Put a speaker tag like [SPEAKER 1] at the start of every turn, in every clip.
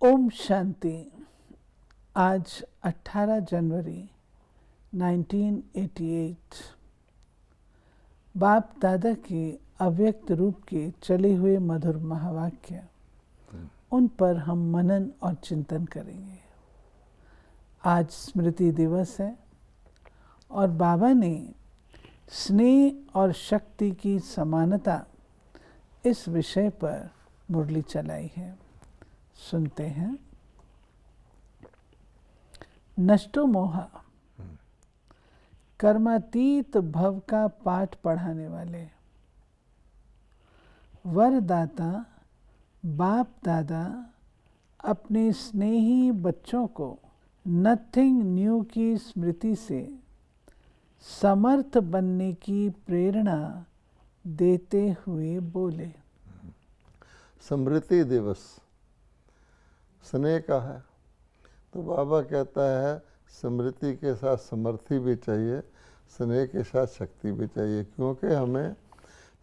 [SPEAKER 1] ओम शांति। आज 18 जनवरी 1988 बाप दादा के अव्यक्त रूप के चले हुए मधुर महावाक्य, उन पर हम मनन और चिंतन करेंगे। आज स्मृति दिवस है और बाबा ने स्नेह और शक्ति की समानता इस विषय पर मुरली चलाई है। सुनते हैं। नष्टो मोहा, कर्मातीत भव का पाठ पढ़ाने वाले वरदाता बाप दादा अपने स्नेही बच्चों को नथिंग न्यू की स्मृति से समर्थ बनने की प्रेरणा देते हुए बोले।
[SPEAKER 2] स्मृति दिवस स्नेह का है, तो बाबा कहता है स्मृति के साथ समर्थी भी चाहिए, स्नेह के साथ शक्ति भी चाहिए। क्योंकि हमें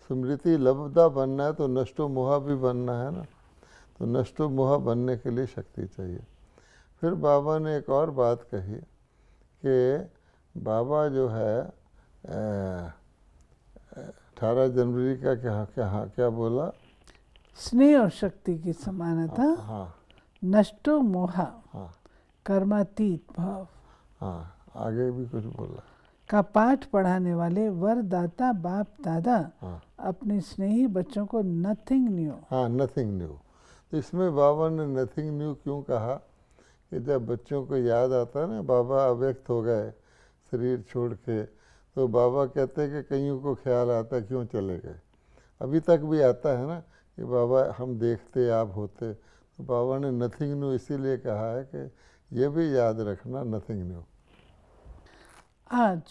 [SPEAKER 2] स्मृति लब्धा बनना है तो नष्टो मोहा भी बनना है ना, तो नष्टो मोहा बनने के लिए शक्ति चाहिए। फिर बाबा ने एक और बात कही कि बाबा जो है 18 जनवरी का क्या बोला?
[SPEAKER 1] स्नेह और शक्ति की समानता।
[SPEAKER 2] हाँ,
[SPEAKER 1] नष्टो मोहा,
[SPEAKER 2] हाँ,
[SPEAKER 1] कर्मातीत भाव,
[SPEAKER 2] हाँ, आगे भी कुछ बोला
[SPEAKER 1] का पाठ पढ़ाने वाले वरदाता बाप दादा
[SPEAKER 2] हाँ,
[SPEAKER 1] अपने स्नेही बच्चों को नथिंग न्यू।
[SPEAKER 2] हाँ, नथिंग न्यू। तो इसमें बाबा ने नथिंग न्यू क्यों कहा कि जब बच्चों को याद आता है ना बाबा अव्यक्त हो गए शरीर छोड़ के, तो बाबा कहते हैं कि कईयों को ख्याल आता क्यों चले गए। अभी तक भी आता है ना कि बाबा हम देखते आप होते, तो बाबा ने नथिंग न्यू इसीलिए कहा है कि ये भी याद रखना नथिंग न्यू।
[SPEAKER 1] आज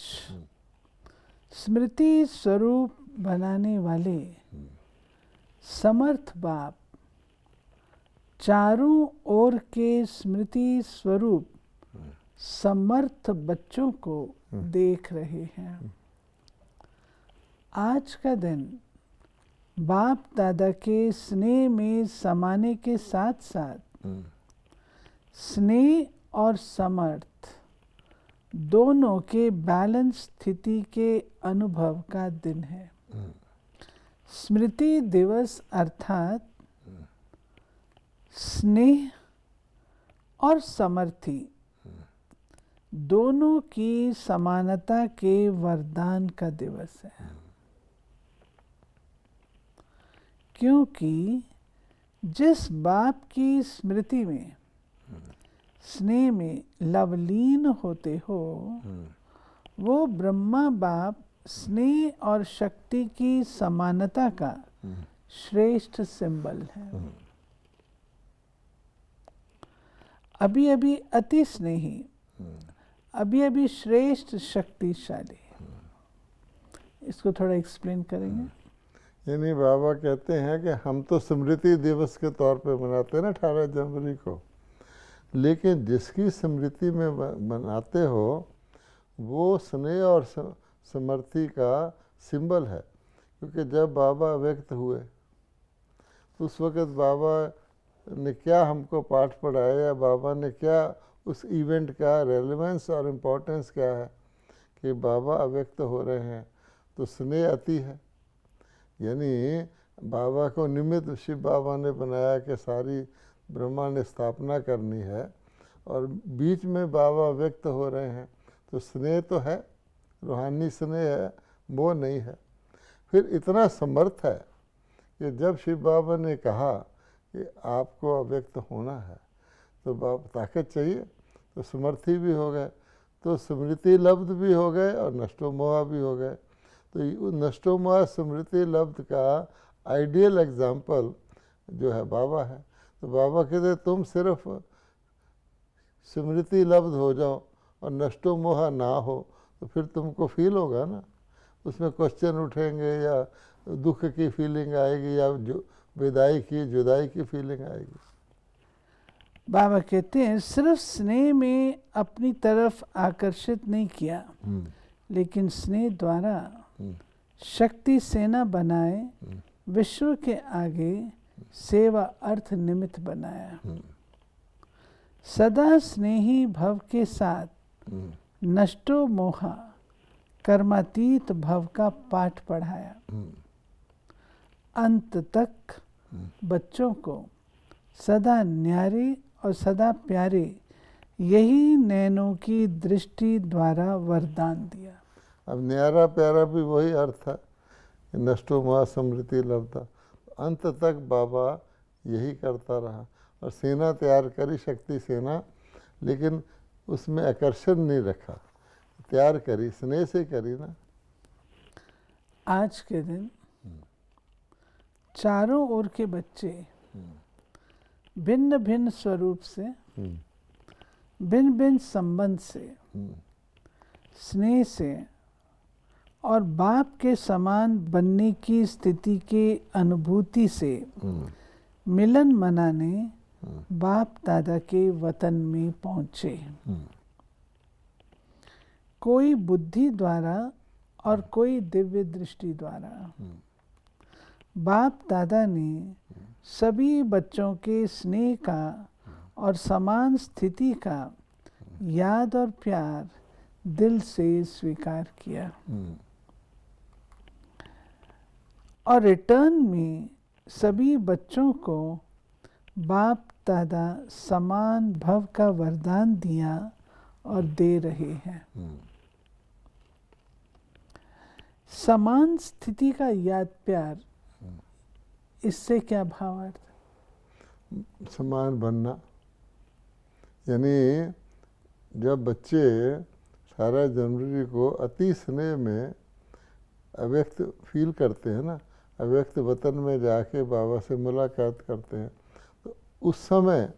[SPEAKER 1] स्मृति स्वरूप बनाने वाले समर्थ बाप चारों ओर के स्मृति स्वरूप समर्थ बच्चों को देख रहे हैं। आज का दिन बाप दादा के स्नेह में समाने के साथ साथ स्नेह और समर्थ दोनों के बैलेंस स्थिति के अनुभव का दिन है। स्मृति दिवस अर्थात स्नेह और समर्थी दोनों की समानता के वरदान का दिवस है। क्योंकि जिस बाप की स्मृति में स्नेह में लवलीन होते हो, वो ब्रह्मा बाप स्नेह और शक्ति की समानता का श्रेष्ठ सिंबल है। अभी अभी अति स्नेही, अभी अभी श्रेष्ठ शक्तिशाली। इसको थोड़ा एक्सप्लेन करेंगे।
[SPEAKER 2] यानी बाबा कहते हैं कि हम तो स्मृति दिवस के तौर पे मनाते हैं ना 18 जनवरी को, लेकिन जिसकी स्मृति में मनाते हो वो स्नेह और समर्थी का सिंबल है। क्योंकि जब बाबा व्यक्त हुए तो उस वक़्त बाबा ने क्या हमको पाठ पढ़ाया, या बाबा ने क्या उस इवेंट का रेलेवेंस और इम्पोर्टेंस क्या है कि बाबा अव्यक्त हो रहे हैं, तो स्नेह अति है। यानी बाबा को निमित्त शिव बाबा ने बनाया कि सारी ब्रह्मा ने स्थापना करनी है और बीच में बाबा व्यक्त हो रहे हैं, तो स्नेह तो है, रूहानी स्नेह है, वो नहीं है। फिर इतना समर्थ है कि जब शिव बाबा ने कहा कि आपको अव्यक्त होना है, तो बाबा ताकत चाहिए, तो समर्थी भी हो गए, तो स्मृति लब्ध भी हो गए और नष्टो मोहा भी हो गए। तो नष्टो मोहा स्मृति लब्ध का आइडियल एग्जाम्पल जो है बाबा है। तो बाबा कहते तुम सिर्फ स्मृति लब्ध हो जाओ और नष्टो मोहा ना हो, तो फिर तुमको फील होगा ना, उसमें क्वेश्चन उठेंगे या दुख की फीलिंग आएगी या जो विदाई की जुदाई की फीलिंग आएगी।
[SPEAKER 1] बाबा कहते हैं सिर्फ स्नेह में अपनी तरफ आकर्षित नहीं किया, लेकिन स्नेह द्वारा शक्ति सेना बनाए विश्व के आगे सेवा अर्थ निमित्त बनाया। सदा स्नेही भव के साथ नष्टो मोहा कर्मातीत भव का पाठ पढ़ाया। अंत तक बच्चों को सदा न्यारे और सदा प्यारे यही नैनों की दृष्टि द्वारा वरदान दिया।
[SPEAKER 2] अब न्यारा प्यारा भी वही अर्थ है, नष्टो मोह समृद्धि लब्धा। अंत तक बाबा यही करता रहा और सेना तैयार करी, शक्ति सेना, लेकिन उसमें आकर्षण नहीं रखा, तैयार करी, स्नेह से करी ना।
[SPEAKER 1] आज के दिन चारों ओर के बच्चे भिन्न भिन्न स्वरूप से, भिन्न भिन्न संबंध से, स्नेह से और बाप के समान बनने की स्थिति के अनुभूति से मिलन मनाने बाप दादा के वतन में पहुंचे। कोई बुद्धि द्वारा और कोई दिव्य दृष्टि द्वारा बाप दादा ने सभी बच्चों के स्नेह का और समान स्थिति का याद और प्यार दिल से स्वीकार किया और रिटर्न में सभी बच्चों को बाप दादा समान भव का वरदान दिया और दे रहे हैं। समान स्थिति का याद प्यार, इससे क्या भावार्थ?
[SPEAKER 2] समान बनना, यानी जब बच्चे 18 जनवरी को अति स्नेह में अव्यक्त फील करते हैं ना, अव्यक्त वतन में जाके बाबा से मुलाकात करते हैं, तो उस समय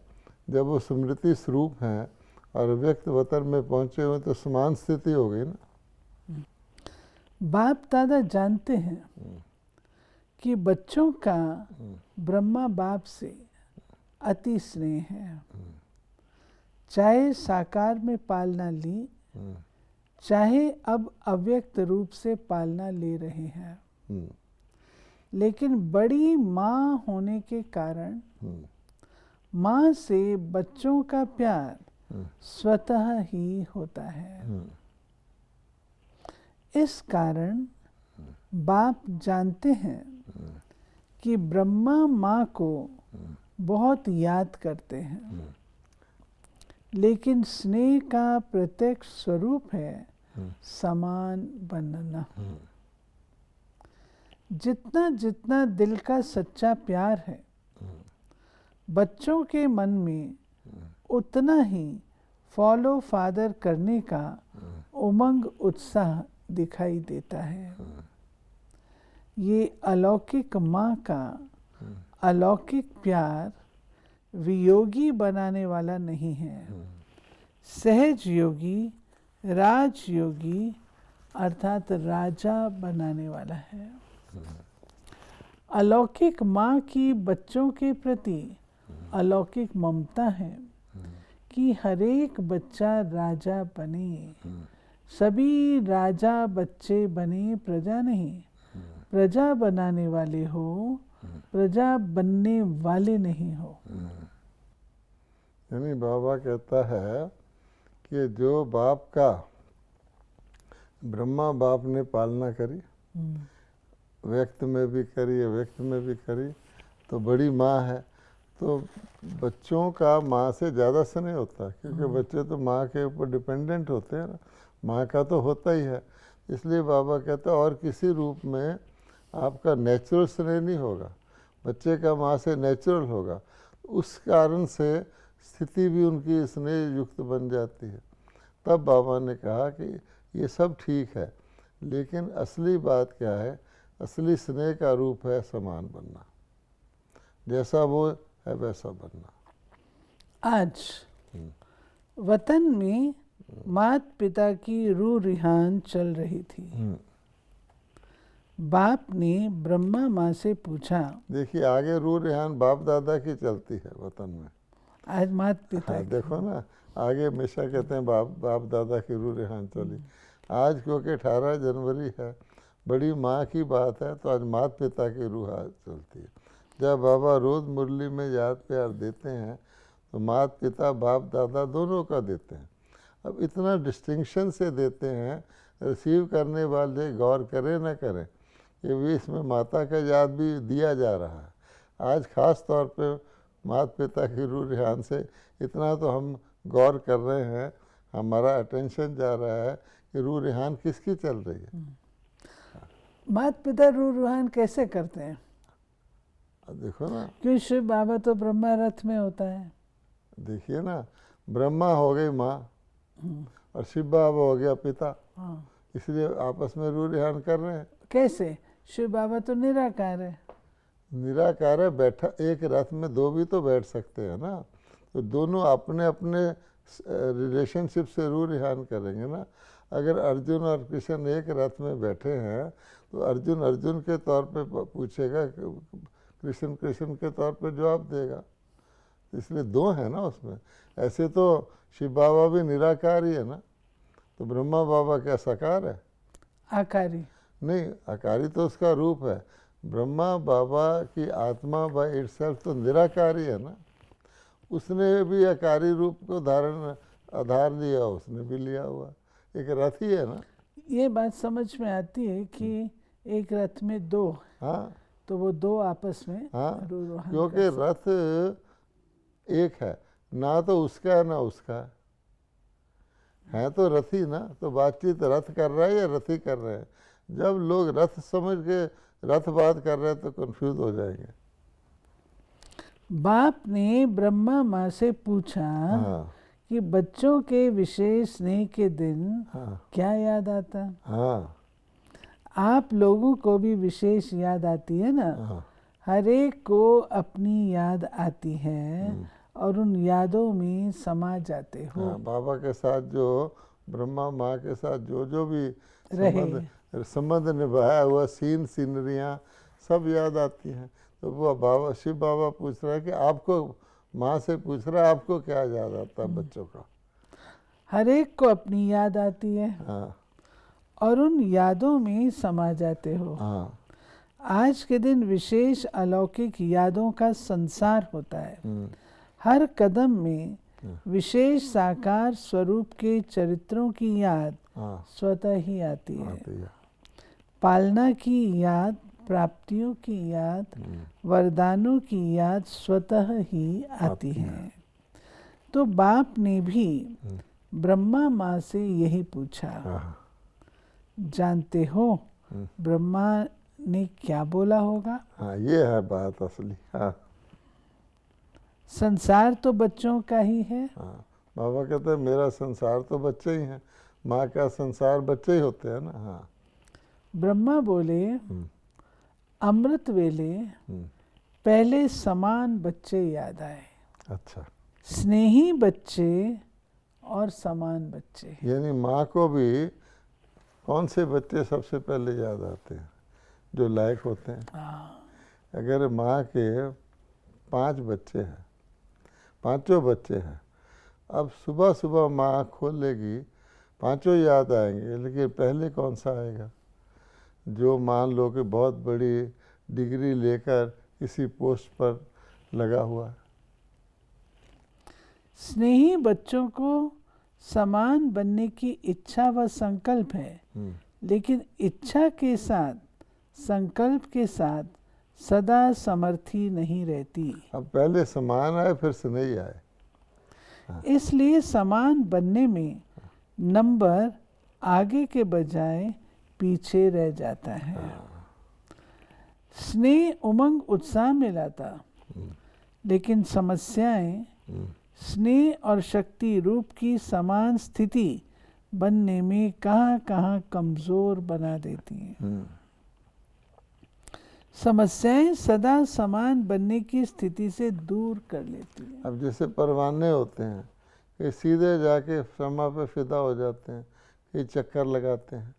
[SPEAKER 2] जब वो स्मृति स्वरूप हैं और अव्यक्त वतन में पहुंचे हुए, तो समान स्थिति हो गई ना।
[SPEAKER 1] बाप दादा जानते हैं कि बच्चों का ब्रह्मा बाप से अति स्नेह है, चाहे साकार में पालना ली, चाहे अब अव्यक्त रूप से पालना ले रहे हैं, लेकिन बड़ी माँ होने के कारण माँ से बच्चों का प्यार स्वतः ही होता है। इस कारण बाप जानते हैं कि ब्रह्मा माँ को बहुत याद करते हैं, लेकिन स्नेह का प्रत्यक्ष स्वरूप है समान बनना। जितना जितना दिल का सच्चा प्यार है बच्चों के मन में, उतना ही फॉलो फादर करने का उमंग उत्साह दिखाई देता है। ये अलौकिक माँ का अलौकिक प्यार वियोगी बनाने वाला नहीं है, सहज योगी, राजयोगी अर्थात राजा बनाने वाला है। अलौकिक माँ की बच्चों के प्रति अलौकिक ममता है कि हरेक बच्चा राजा बने, सभी राजा बच्चे बने, प्रजा नहीं, प्रजा बनाने वाले हो, प्रजा बनने वाले नहीं हो।
[SPEAKER 2] यानी बाबा कहता है कि जो बाप का ब्रह्मा बाप ने पालना करी, व्यक्त में भी करी, अव्यक्त में भी करी, तो बड़ी माँ है, तो बच्चों का माँ से ज़्यादा स्नेह होता है, क्योंकि बच्चे तो माँ के ऊपर डिपेंडेंट होते हैं ना, माँ का तो होता ही है। इसलिए बाबा कहता है और किसी रूप में आपका नेचुरल स्नेह नहीं होगा, बच्चे का माँ से नेचुरल होगा, उस कारण से स्थिति भी उनकी स्नेह युक्त बन जाती है। तब बाबा ने कहा कि ये सब ठीक है, लेकिन असली बात क्या है, असली स्नेह का रूप है समान बनना, जैसा वो है वैसा बनना।
[SPEAKER 1] आज वतन में माता पिता की रूह रिहान चल रही थी। बाप ने ब्रह्मा माँ से पूछा,
[SPEAKER 2] देखिए आगे रूह रिहान बाप दादा की चलती है वतन में,
[SPEAKER 1] आज माता पिता
[SPEAKER 2] हाँ, देखो ना, आगे हमेशा कहते हैं बाप दादा की रूह रिहान चली। आज क्योंकि 18 जनवरी है, बड़ी माँ की बात है, तो आज माता पिता की रूह चलती है। जब बाबा रोज़ मुरली में याद प्यार देते हैं, तो माता पिता बाप दादा दोनों का देते हैं। अब इतना डिस्टिंक्शन से देते हैं, रिसीव करने वाले गौर करें ना करें, ये भी इसमें माता का याद भी दिया जा रहा है। आज ख़ास तौर पे माता पिता की रूह रिहान से इतना तो हम गौर कर रहे हैं, हमारा अटेंशन जा रहा है कि रूह रिहान किसकी चल रही है।
[SPEAKER 1] माता पिता रूह रुहान कैसे करते हैं?
[SPEAKER 2] अब देखो ना,
[SPEAKER 1] क्यों शिव बाबा तो ब्रह्मा रथ में होता है।
[SPEAKER 2] देखिए ना, ब्रह्मा हो गई माँ और शिव बाबा हो गया पिता,
[SPEAKER 1] हाँ,
[SPEAKER 2] इसलिए आपस में रूह रिहान कर रहे हैं।
[SPEAKER 1] कैसे? शिव बाबा तो निराकार है।
[SPEAKER 2] निराकार है, बैठा एक रथ में दो भी तो बैठ सकते हैं ना, तो दोनों अपने अपने रिलेशनशिप से रूह रिहान करेंगे ना। अगर अर्जुन और कृष्ण एक रथ में बैठे हैं तो अर्जुन अर्जुन के तौर पे पूछेगा, कृष्ण कृष्ण के तौर पे जवाब देगा, इसलिए दो है ना उसमें। ऐसे तो शिव बाबा भी निराकार ही है ना, तो ब्रह्मा बाबा क्या साकार है?
[SPEAKER 1] आकारी
[SPEAKER 2] नहीं, आकारी तो उसका रूप है। ब्रह्मा बाबा की आत्मा बाय इटसेल्फ तो निराकारी है ना, उसने भी आकारी रूप को आधार लिया, उसने भी लिया हुआ, एक रथ ही है ना।
[SPEAKER 1] ये बात समझ में आती है कि एक रथ में दो,
[SPEAKER 2] हाँ
[SPEAKER 1] तो वो दो आपस में
[SPEAKER 2] हाँ,
[SPEAKER 1] रूह रुहान
[SPEAKER 2] क्योंकि
[SPEAKER 1] कर
[SPEAKER 2] रथ एक है ना, तो उसका है ना उसका है तो रथी ना, तो बातचीत रथ कर रहा है या रथी कर रहे हैं। जब लोग रथ समझ के रथ बात कर रहे हैं तो कंफ्यूज हो जाएंगे।
[SPEAKER 1] बाप ने ब्रह्मा माँ से पूछा
[SPEAKER 2] हाँ
[SPEAKER 1] कि बच्चों के विशेष स्नेह के दिन
[SPEAKER 2] हाँ
[SPEAKER 1] क्या याद आता?
[SPEAKER 2] हाँ
[SPEAKER 1] आप लोगों को भी विशेष याद आती है ना?
[SPEAKER 2] हाँ
[SPEAKER 1] हर एक को अपनी याद आती है और उन यादों में समा जाते हो।
[SPEAKER 2] हाँ, बाबा के साथ जो ब्रह्मा माँ के साथ जो जो भी संबंध निभाया हुआ सीन सीनरियाँ सब याद आती हैं। तो वो बाबा शिव बाबा पूछ रहा है कि आपको, माँ से पूछ रहा है आपको क्या याद आता है बच्चों का।
[SPEAKER 1] हर एक को अपनी याद आती है
[SPEAKER 2] हाँ
[SPEAKER 1] और उन यादों में समा जाते हो।
[SPEAKER 2] हाँ
[SPEAKER 1] आज के दिन विशेष अलौकिक यादों का संसार होता है। हर कदम में विशेष साकार स्वरूप के चरित्रों की याद स्वतः ही आती है। पालना की याद, प्राप्तियों की याद, वरदानों की याद स्वतः ही आती है। तो बाप ने भी ब्रह्मा माँ से यही पूछा। जानते हो ब्रह्मा ने क्या बोला होगा?
[SPEAKER 2] हाँ, ये है बात असली। हाँ
[SPEAKER 1] संसार तो बच्चों का ही है।
[SPEAKER 2] हाँ, बाबा कहते हैं मेरा संसार तो बच्चे ही हैं, माँ का संसार बच्चे ही होते हैं ना। हाँ,
[SPEAKER 1] ब्रह्मा बोले अमृत वेले पहले समान बच्चे याद आए।
[SPEAKER 2] अच्छा,
[SPEAKER 1] स्नेही बच्चे और समान बच्चे।
[SPEAKER 2] यानी माँ को भी कौन से बच्चे सबसे पहले याद आते हैं? जो लायक होते हैं। अगर माँ के 5 बच्चे हैं, पांचों बच्चे हैं, अब सुबह सुबह माँ आँख खोल लेगी, पांचों याद आएंगे, लेकिन पहले कौन सा आएगा? जो मान लो कि बहुत बड़ी डिग्री लेकर किसी पोस्ट पर लगा हुआ है।
[SPEAKER 1] स्नेही बच्चों को समान बनने की इच्छा व संकल्प है, लेकिन इच्छा के साथ, संकल्प के साथ सदा समर्थी नहीं रहती।
[SPEAKER 2] अब पहले समान आए फिर स्नेही आए।
[SPEAKER 1] इसलिए समान बनने में नंबर आगे के बजाय पीछे रह जाता है। स्नेह उमंग उत्साह में लाता, लेकिन समस्याएं स्नेह और शक्ति रूप की समान स्थिति बनने में कहाँ कहाँ कमजोर बना देती हैं। समस्याएं सदा समान बनने की स्थिति से दूर कर लेती हैं।
[SPEAKER 2] अब जैसे परवाने होते हैं कि सीधे जाके शमा पे फिदा हो जाते हैं, कि चक्कर लगाते हैं,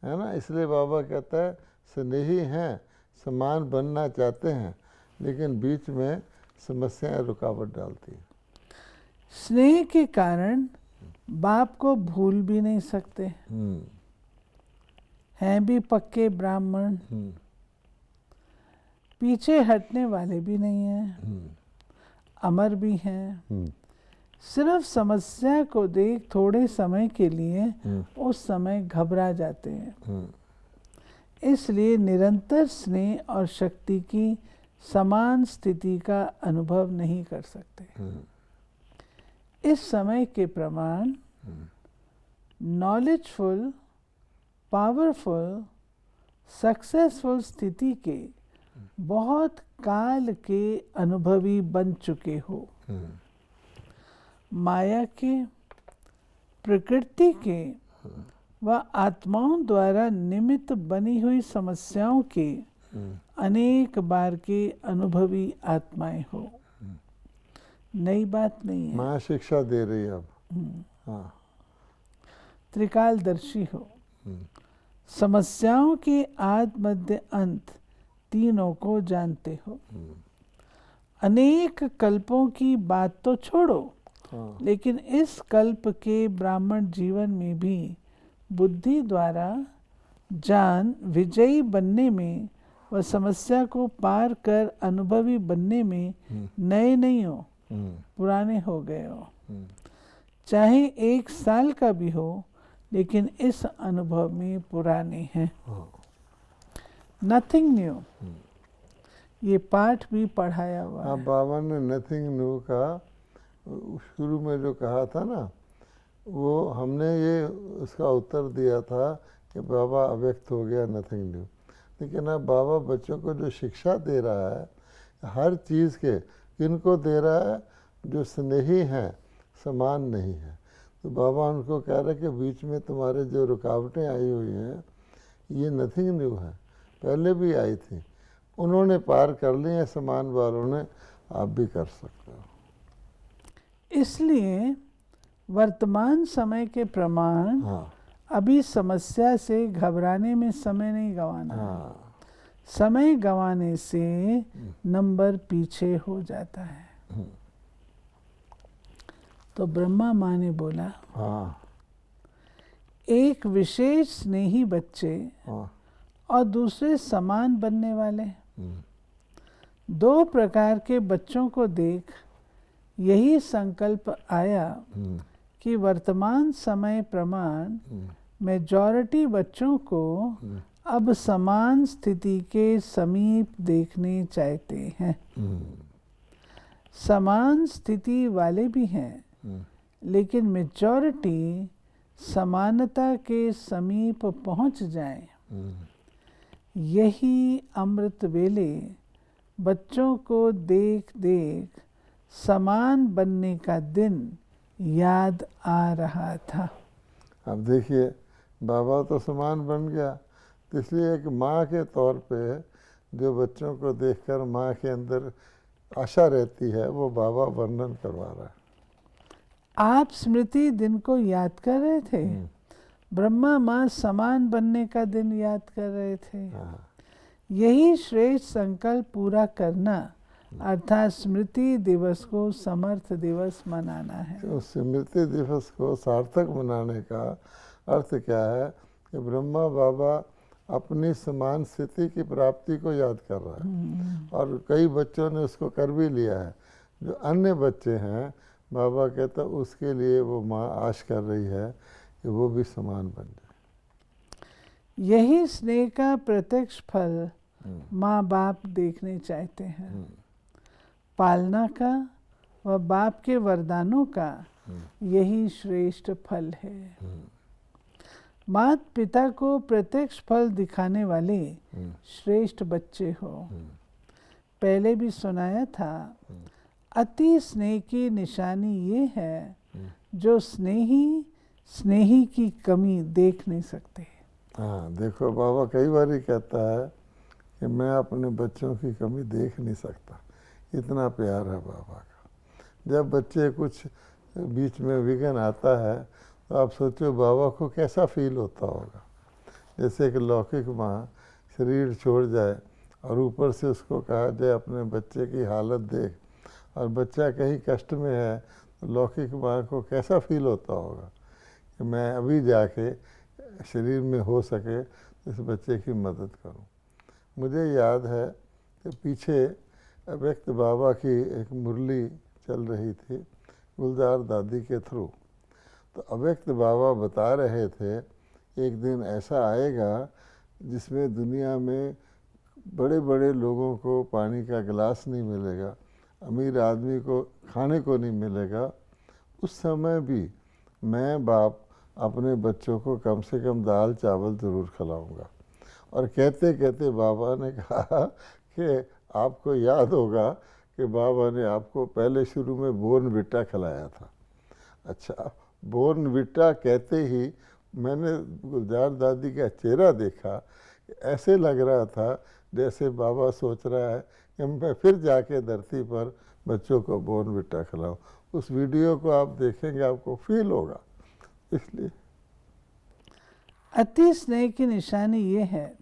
[SPEAKER 2] है ना। इसलिए बाबा कहता है स्नेही हैं, समान बनना चाहते हैं, लेकिन बीच में समस्याएं रुकावट डालती हैं।
[SPEAKER 1] स्नेह के कारण बाप को भूल भी नहीं सकते, हैं भी पक्के ब्राह्मण, पीछे हटने वाले भी नहीं हैं। अमर भी हैं। सिर्फ समस्या को देख थोड़े समय के लिए उस समय घबरा जाते हैं। इसलिए निरंतर स्नेह और शक्ति की समान स्थिति का अनुभव नहीं कर सकते। इस समय के प्रमाण नॉलेजफुल, पावरफुल, सक्सेसफुल स्थिति के बहुत काल के अनुभवी बन चुके हो। माया के, प्रकृति के व आत्माओं द्वारा निमित्त बनी हुई समस्याओं के अनेक बार के अनुभवी आत्माएं हो। नई बात नहीं है।
[SPEAKER 2] माँ शिक्षा दे रही है अब। हाँ।
[SPEAKER 1] त्रिकालदर्शी हो। समस्याओं के आद मध्य अंत तीनों को जानते हो। अनेक कल्पों की बात तो छोड़ो, लेकिन इस कल्प के ब्राह्मण जीवन में भी बुद्धि द्वारा जान विजयी बनने में व समस्या को पार कर अनुभवी बनने में नए नहीं हो, पुराने हो गए हो। चाहे 1 साल का भी हो, लेकिन इस अनुभव में पुराने हैं। Nothing new. ये पाठ भी पढ़ाया हुआ है।
[SPEAKER 2] बाबा ने नथिंग न्यू का शुरू में जो कहा था ना, वो हमने ये उसका उत्तर दिया था कि बाबा अव्यक्त हो गया, नथिंग न्यू। लेकिन अब बाबा बच्चों को जो शिक्षा दे रहा है, हर चीज़ के किनको दे रहा है, जो स्नेही हैं, समान नहीं है। तो बाबा उनको कह रहे कि बीच में तुम्हारे जो रुकावटें आई हुई हैं, ये नथिंग न्यू है, पहले भी आई थी, उन्होंने पार कर ली है, समान वालों ने, आप भी कर सकते हो।
[SPEAKER 1] इसलिए वर्तमान समय के प्रमाण अभी समस्या से घबराने में समय नहीं गंवाना। समय गंवाने से नंबर पीछे हो जाता है। तो ब्रह्मा माँ ने बोला, एक विशेष स्नेही बच्चे और दूसरे समान बनने वाले, 2 प्रकार के बच्चों को देख यही संकल्प आया कि वर्तमान समय प्रमाण मेजॉरिटी बच्चों को अब समान स्थिति के समीप देखने चाहते हैं। समान स्थिति वाले भी हैं, लेकिन मेजॉरिटी समानता के समीप पहुंच जाए, यही अमृत वेले बच्चों को देख देख समान बनने का दिन याद आ रहा था।
[SPEAKER 2] अब देखिए, बाबा तो समान बन गया, तो इसलिए एक माँ के तौर पे जो बच्चों को देखकर माँ के अंदर आशा रहती है, वो बाबा वर्णन करवा रहा है।
[SPEAKER 1] आप स्मृति दिन को याद कर रहे थे, ब्रह्मा माँ समान बनने का दिन याद कर रहे थे। यही श्रेष्ठ संकल्प पूरा करना, अर्थात स्मृति दिवस को समर्थ दिवस मनाना है।
[SPEAKER 2] तो स्मृति दिवस को सार्थक मनाने का अर्थ क्या है कि ब्रह्मा बाबा अपनी समान स्थिति की प्राप्ति को याद कर रहा है, और कई बच्चों ने उसको कर भी लिया है। जो अन्य बच्चे हैं, बाबा कहता उसके लिए वो माँ आश कर रही है कि वो भी समान बन जाए।
[SPEAKER 1] यही स्नेह का प्रत्यक्ष फल माँ बाप देखने चाहते हैं। पालना का व बाप के वरदानों का यही श्रेष्ठ फल है। माता पिता को प्रत्यक्ष फल दिखाने वाले श्रेष्ठ बच्चे हो। पहले भी सुनाया था, अति स्नेह की निशानी ये है जो स्नेही की कमी देख नहीं सकते।
[SPEAKER 2] हाँ, देखो बाबा कई बार ही कहता है कि मैं अपने बच्चों की कमी देख नहीं सकता, इतना प्यार है बाबा का। जब बच्चे कुछ बीच में विघ्न आता है, तो आप सोचो बाबा को कैसा फील होता होगा। जैसे कि लौकिक माँ शरीर छोड़ जाए और ऊपर से उसको कहा जाए अपने बच्चे की हालत देख, और बच्चा कहीं कष्ट में है, तो लौकिक माँ को कैसा फील होता होगा कि मैं अभी जाके शरीर में हो सके इस बच्चे की मदद करूं। मुझे याद है कि पीछे व्यक्त बाबा की एक मुरली चल रही थी गुलजार दादी के थ्रू। तो अव्यक्त बाबा बता रहे थे एक दिन ऐसा आएगा जिसमें दुनिया में बड़े बड़े लोगों को पानी का गिलास नहीं मिलेगा, अमीर आदमी को खाने को नहीं मिलेगा। उस समय भी मैं बाप अपने बच्चों को कम से कम दाल चावल ज़रूर खिलाऊंगा। और कहते कहते बाबा ने कहा कि आपको याद होगा कि बाबा ने आपको पहले शुरू में बोर्नविटा खिलाया था। अच्छा, बोर्नविटा कहते ही मैंने गुलजार दादी का चेहरा देखा, ऐसे लग रहा था जैसे बाबा सोच रहा है कि मैं फिर जाके धरती पर बच्चों को बोर्नविटा खिलाऊं। उस वीडियो को आप देखेंगे, आपको फील होगा। इसलिए
[SPEAKER 1] अति स्नेह की निशानी ये है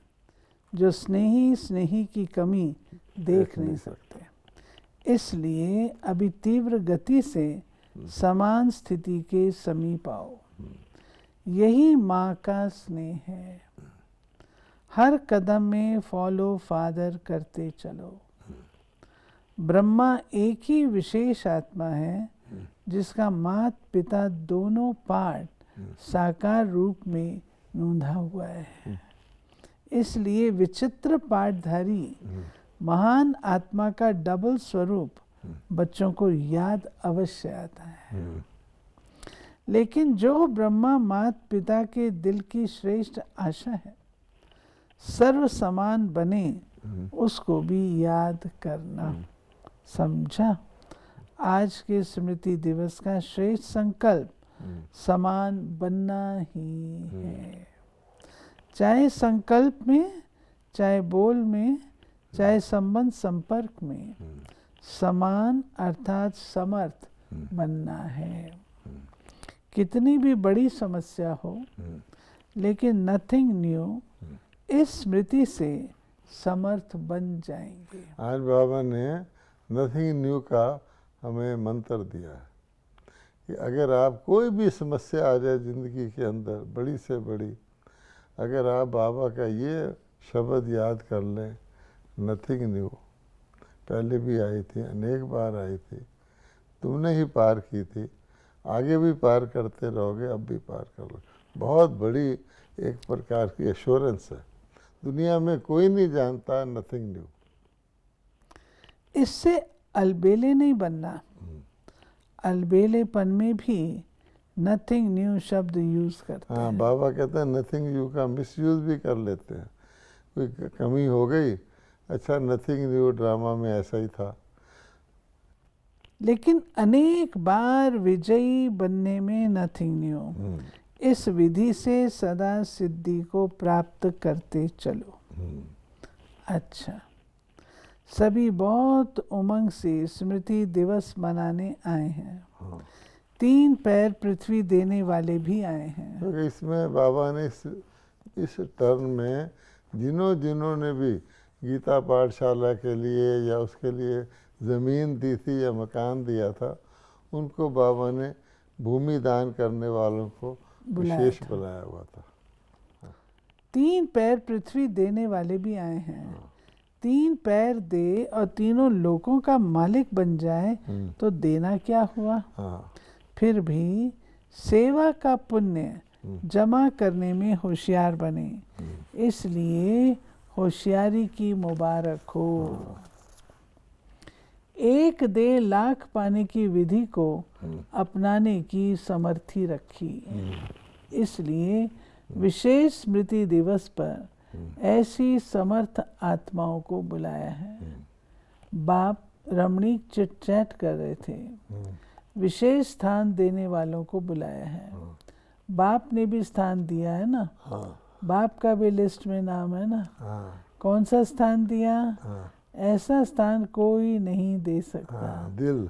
[SPEAKER 1] जो स्नेही स्नेही की कमी देख नहीं सकते। इसलिए अभी तीव्र गति से समान स्थिति के समीप आओ। यही माँ का स्नेह है। हर कदम में फॉलो फादर करते चलो। ब्रह्मा एक ही विशेष आत्मा है जिसका माता पिता दोनों पार्ट साकार रूप में नूंधा हुआ है। इसलिए विचित्र पाठधारी महान आत्मा का डबल स्वरूप बच्चों को याद अवश्य आता है। लेकिन जो ब्रह्मा माता पिता के दिल की श्रेष्ठ आशा है, सर्व समान बने, उसको भी याद करना। समझा? आज के स्मृति दिवस का श्रेष्ठ संकल्प समान बनना ही है। चाहे संकल्प में, चाहे बोल में, चाहे संबंध संपर्क में, समान अर्थात समर्थ बनना है। कितनी भी बड़ी समस्या हो, लेकिन नथिंग न्यू इस स्मृति से समर्थ बन जाएंगे।
[SPEAKER 2] आज बाबा ने नथिंग न्यू का हमें मंत्र दिया है कि अगर आप कोई भी समस्या आ जाए ज़िंदगी के अंदर, बड़ी से बड़ी, अगर आप बाबा का ये शब्द याद कर लें, नथिंग न्यू, पहले भी आई थी, अनेक बार आई थी, तुमने ही पार की थी, आगे भी पार करते रहोगे, अब भी पार कर लो। बहुत बड़ी एक प्रकार की एश्योरेंस है। दुनिया में कोई नहीं जानता नथिंग न्यू।
[SPEAKER 1] इससे अलबेले नहीं बनना। अलबेलेपन में भी नथिंग न्यू शब्द यूज करते हैं।
[SPEAKER 2] बाबा कहते हैं नथिंग न्यू का मिसयूज भी कर लेते हैं। कोई कमी हो गई, अच्छा नथिंग न्यू, ड्रामा में ऐसा ही था।
[SPEAKER 1] लेकिन अनेक बार विजयी बनने में नथिंग न्यू, इस विधि से सदा सिद्धि को प्राप्त करते चलो। अच्छा, सभी बहुत उमंग से स्मृति दिवस मनाने आए हैं। 3 पैर पृथ्वी देने वाले भी आए हैं।
[SPEAKER 2] तो इसमें बाबा ने इस टर्न में जिन्होंने भी गीता पाठशाला के लिए या उसके लिए ज़मीन दी थी या मकान दिया था, उनको बाबा ने भूमि दान करने वालों को विशेष बुलाया हुआ था।
[SPEAKER 1] 3 पैर पृथ्वी देने वाले भी आए हैं। 3 पैर दे और तीनों लोगों का मालिक बन जाए तो देना क्या हुआ। फिर भी सेवा का पुण्य जमा करने में होशियार बने, इसलिए होशियारी की मुबारक हो। एक दे लाख पाने की विधि को अपनाने की समर्थी रखी, इसलिए विशेष स्मृति दिवस पर ऐसी समर्थ आत्माओं को बुलाया है। बाप रमणीक चिट चैट कर रहे थे, विशेष स्थान देने वालों को बुलाया है। बाप ने भी स्थान दिया है ना। बाप का भी लिस्ट में नाम है ना। कौन सा स्थान दिया? ऐसा स्थान कोई नहीं दे सकता।
[SPEAKER 2] दिल।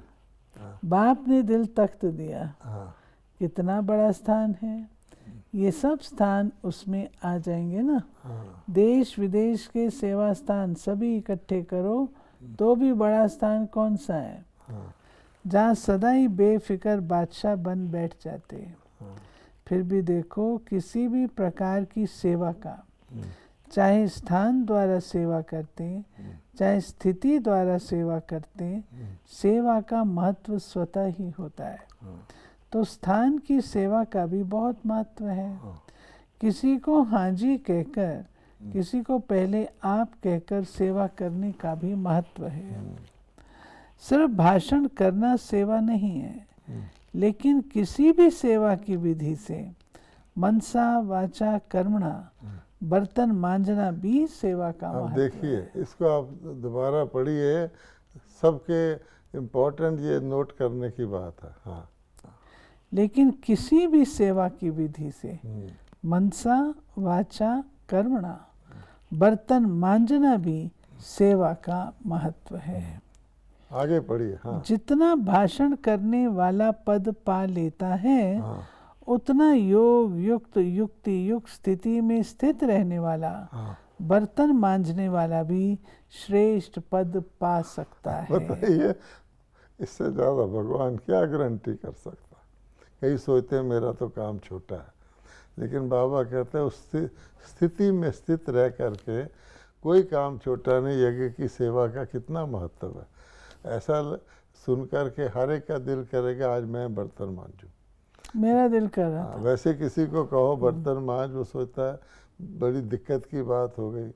[SPEAKER 1] बाप ने दिल तख्त दिया। कितना बड़ा स्थान है। ये सब स्थान उसमें आ जाएंगे ना। देश विदेश के सेवा स्थान सभी इकट्ठे करो तो भी बड़ा स्थान कौन सा है, जहाँ सदा ही बेफिक्र बादशाह बन बैठ जाते। फिर भी देखो, किसी भी प्रकार की सेवा का चाहे स्थान द्वारा सेवा करते, चाहे स्थिति द्वारा सेवा करते, सेवा का महत्व स्वतः ही होता है। तो स्थान की सेवा का भी बहुत महत्व है। किसी को हाँ जी कहकर, किसी को पहले आप कहकर सेवा करने का भी महत्व है। सिर्फ भाषण करना सेवा नहीं है, लेकिन किसी भी सेवा की विधि से मनसा वाचा कर्मणा बर्तन मांजना भी सेवा का
[SPEAKER 2] अब
[SPEAKER 1] महत्व
[SPEAKER 2] देखिए,
[SPEAKER 1] है।
[SPEAKER 2] इसको आप दोबारा पढ़िए, सबके इम्पोर्टेंट ये नोट करने की बात है। हाँ,
[SPEAKER 1] लेकिन किसी भी सेवा की विधि से मनसा वाचा कर्मणा बर्तन मांजना भी सेवा का महत्व है।
[SPEAKER 2] आगे पढ़िए। हाँ,
[SPEAKER 1] जितना भाषण करने वाला पद पा लेता है,
[SPEAKER 2] हाँ,
[SPEAKER 1] उतना योग युक्त युक्ति युक्त स्थिति में स्थित रहने वाला
[SPEAKER 2] हाँ।
[SPEAKER 1] बर्तन मांजने वाला भी श्रेष्ठ पद पा सकता है।
[SPEAKER 2] बताइए, इससे ज़्यादा भगवान क्या गारंटी कर सकता। कई सोचते हैं मेरा तो काम छोटा है, लेकिन बाबा कहते हैं उस स्थिति में स्थित रह करके कोई काम छोटा नहीं। यज्ञ की सेवा का कितना महत्व है, ऐसा सुन कर के हर एक का दिल करेगा आज मैं बर्तन मांजूं।
[SPEAKER 1] मेरा दिल कर रहा था।
[SPEAKER 2] वैसे किसी को कहो बर्तन मांज, वो सोचता है बड़ी दिक्कत की बात हो गई,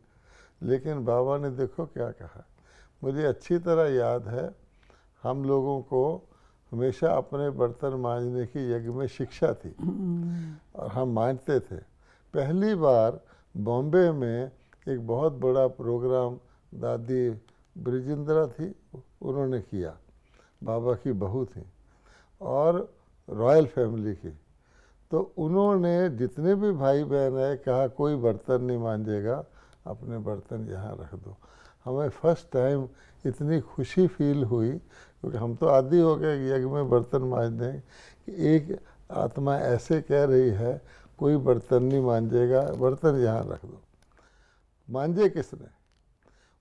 [SPEAKER 2] लेकिन बाबा ने देखो क्या कहा। मुझे अच्छी तरह याद है, हम लोगों को हमेशा अपने बर्तन मांजने की यज्ञ में शिक्षा थी और हम मांजते थे। पहली बार बॉम्बे में एक बहुत बड़ा प्रोग्राम दादी ब्रिजेंद्रा थी, उन्होंने किया। बाबा की बहू थी और रॉयल फैमिली की। तो उन्होंने जितने भी भाई बहन है कहा कोई बर्तन नहीं मांजेगा, अपने बर्तन यहाँ रख दो। हमें फर्स्ट टाइम इतनी खुशी फील हुई, क्योंकि हम तो आदी हो गए यज्ञ में बर्तन मांजने कि एक आत्मा ऐसे कह रही है कोई बर्तन नहीं मांजेगा, बर्तन यहाँ रख दो। मांजे किसने?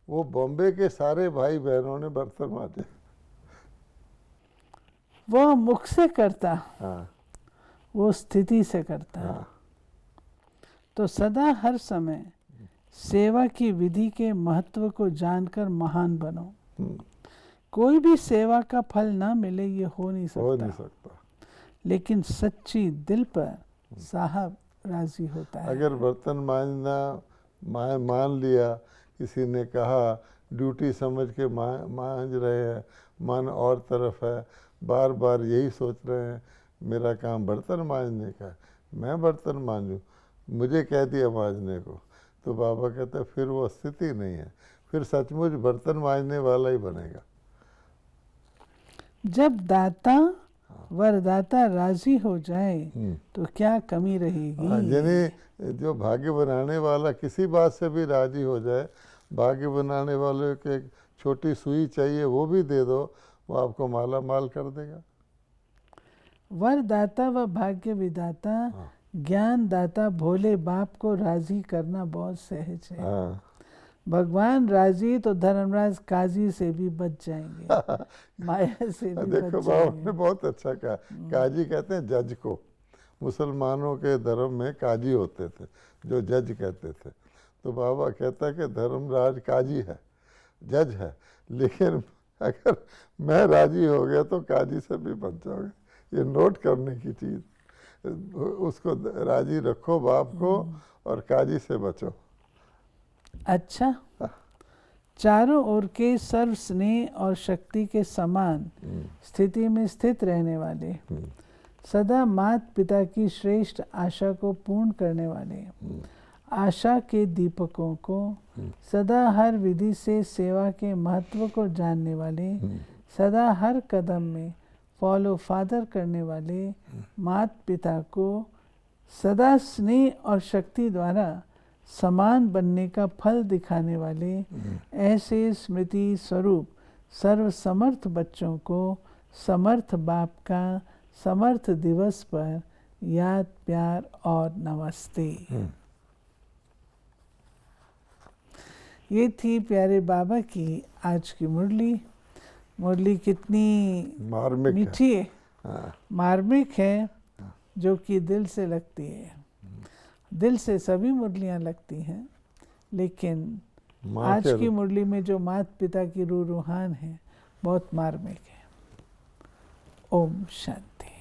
[SPEAKER 2] वो बॉम्बे के सारे भाई बहनों ने बर्तन मांजे।
[SPEAKER 1] वो मुख से करता,
[SPEAKER 2] हाँ,
[SPEAKER 1] वो स्थिति से करता।
[SPEAKER 2] हाँ।
[SPEAKER 1] तो सदा हर समय सेवा की विधि के महत्व को जानकर महान बनो। कोई भी सेवा का फल ना मिले ये हो नहीं सकता, लेकिन सच्ची दिल पर साहब राजी होता है।
[SPEAKER 2] अगर बर्तन मांजना मान लिया, किसी ने कहा ड्यूटी समझ के मांज रहे हैं, मन और तरफ है, बार बार यही सोच रहे हैं मेरा काम बर्तन मांजने का है, मैं बर्तन मांजूं, मुझे कह दिया मांजने को, तो बाबा कहते हैं फिर वो स्थिति नहीं है, फिर सचमुच बर्तन मांजने वाला ही बनेगा।
[SPEAKER 1] जब दाता वरदाता राजी हो जाए तो क्या कमी रहेगी।
[SPEAKER 2] यानी जो भाग्य बनाने वाला किसी बात से भी राजी हो जाए, भाग्य बनाने वाले को एक छोटी सुई चाहिए वो भी दे दो, वो आपको माला माल कर देगा।
[SPEAKER 1] वरदाता व भाग्य विदाता ज्ञान दाता भोले बाप को राजी करना बहुत सहज है।
[SPEAKER 2] हाँ।
[SPEAKER 1] भगवान राजी तो धर्मराज काजी से भी बच जाएंगे, माया से भी
[SPEAKER 2] देखो
[SPEAKER 1] बच
[SPEAKER 2] बाबा
[SPEAKER 1] जाएंगे।
[SPEAKER 2] ने बहुत अच्छा कहा। काजी कहते हैं जज को, मुसलमानों के धर्म में काजी होते थे जो जज कहते थे। तो बाबा कहता है कि धर्मराज काजी है, जज है, लेकिन अगर मैं राजी हो गया तो काजी से भी बच जाओगे। ये नोट करने की चीज़, उसको राजी रखो बाप को और काजी से बचो।
[SPEAKER 1] अच्छा, चारों ओर के सर्व स्नेह और शक्ति के समान स्थिति में स्थित रहने वाले, सदा माता पिता की श्रेष्ठ आशा को पूर्ण करने वाले, आशा के दीपकों को, सदा हर विधि से सेवा के महत्व को जानने वाले, सदा हर कदम में फॉलो फादर करने वाले, माता पिता को सदा स्नेह और शक्ति द्वारा समान बनने का फल दिखाने वाले, ऐसे स्मृति स्वरूप सर्व समर्थ बच्चों को समर्थ बाप का समर्थ दिवस पर याद प्यार और नमस्ते। ये थी प्यारे बाबा की आज की मुरली। मुरली कितनी
[SPEAKER 2] मार्मिक
[SPEAKER 1] मीठी है,
[SPEAKER 2] हाँ।
[SPEAKER 1] मार्मिक है, जो कि दिल से लगती है। दिल से सभी मुरलियाँ लगती हैं, लेकिन
[SPEAKER 2] माँ
[SPEAKER 1] आज
[SPEAKER 2] के
[SPEAKER 1] की मुरली में जो माता पिता की रूहान है बहुत मार्मिक है। ओम शांति।